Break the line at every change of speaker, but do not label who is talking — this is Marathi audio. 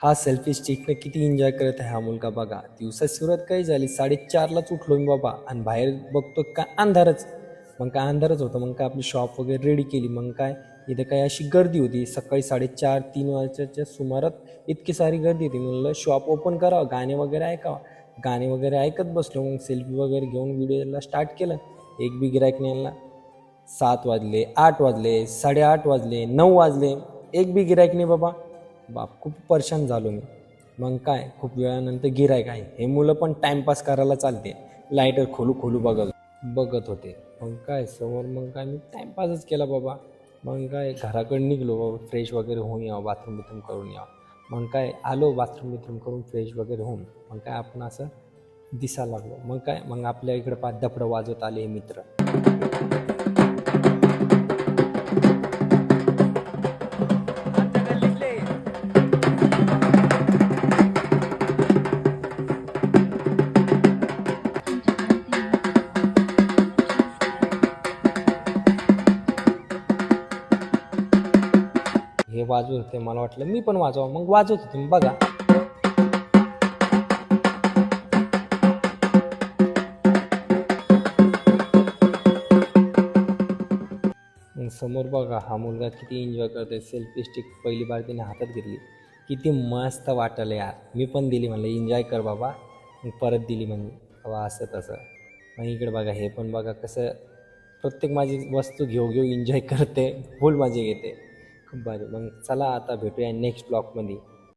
हा सेल्फी स्टिकने किती एन्जॉय करत आहे हा मुलगा बघा. दिवसात सुरुवात काही झाली 4:30लाच उठलो मी बाबा आणि बाहेर बघतो काय अंधारच. मग काय अंधारच होतं. मग काय आपली शॉप वगैरे रेडी केली. मग काय इथं काय अशी गर्दी होती सकाळी 4:30-3 वाजेच्या सुमारात इतकी सारी गर्दी होती. म्हणलं शॉप ओपन करावं, गाणे वगैरे ऐकावं. गाणे वगैरे ऐकत बसलो. मग सेल्फी वगैरे घेऊन व्हिडिओला स्टार्ट केलं. एक बी गिऱ्हाईक नाही आला. 7 वाजले, 8 वाजले, 8:30 वाजले, 9 वाजले, एक बी गिऱ्हाईक नाही बाबा. खूप परेशान झालो मी. मग काय खूप वेळानंतर गिऱ्हाईक आहे. हे मुलं पण टाईमपास करायला चालते. लाईटर खोलू खोलू बघत बघत होते. मग काय समोर मग काय मी टाईमपासच केला बाबा. मग काय घराकडे निघलो बाबा, फ्रेश वगैरे होऊन यावं, बाथरूम बिथरूम करून यावं. मग काय आलो बाथरूम बिथरूम करून फ्रेश वगैरे होऊन. मग काय आपण असं दिसायला लागलो. मग काय मग आपल्या इकडं दफडं वाजवत आले मित्र. हे वाजवत होते. मला वाटलं मी पण वाजवा. मग वाजवत होते मी बघा. मग समोर बघा हा मुलगा किती एन्जॉय करतोय. सेल्फी स्टिक पहिली बार त्याने हातात घेतली. किती मस्त वाटलं यार. मी पण दिली म्हणलं एन्जॉय कर बाबा. मग परत दिली म्हणजे बाबा असं तसं. मग इकडे बघा हे पण बघा कसं प्रत्येक माझी वस्तू घेऊ घेऊ एन्जॉय करते. फुल मजा घेते. खूप भारी. मग चला आता भेटूया नेक्स्ट ब्लॉगमध्ये.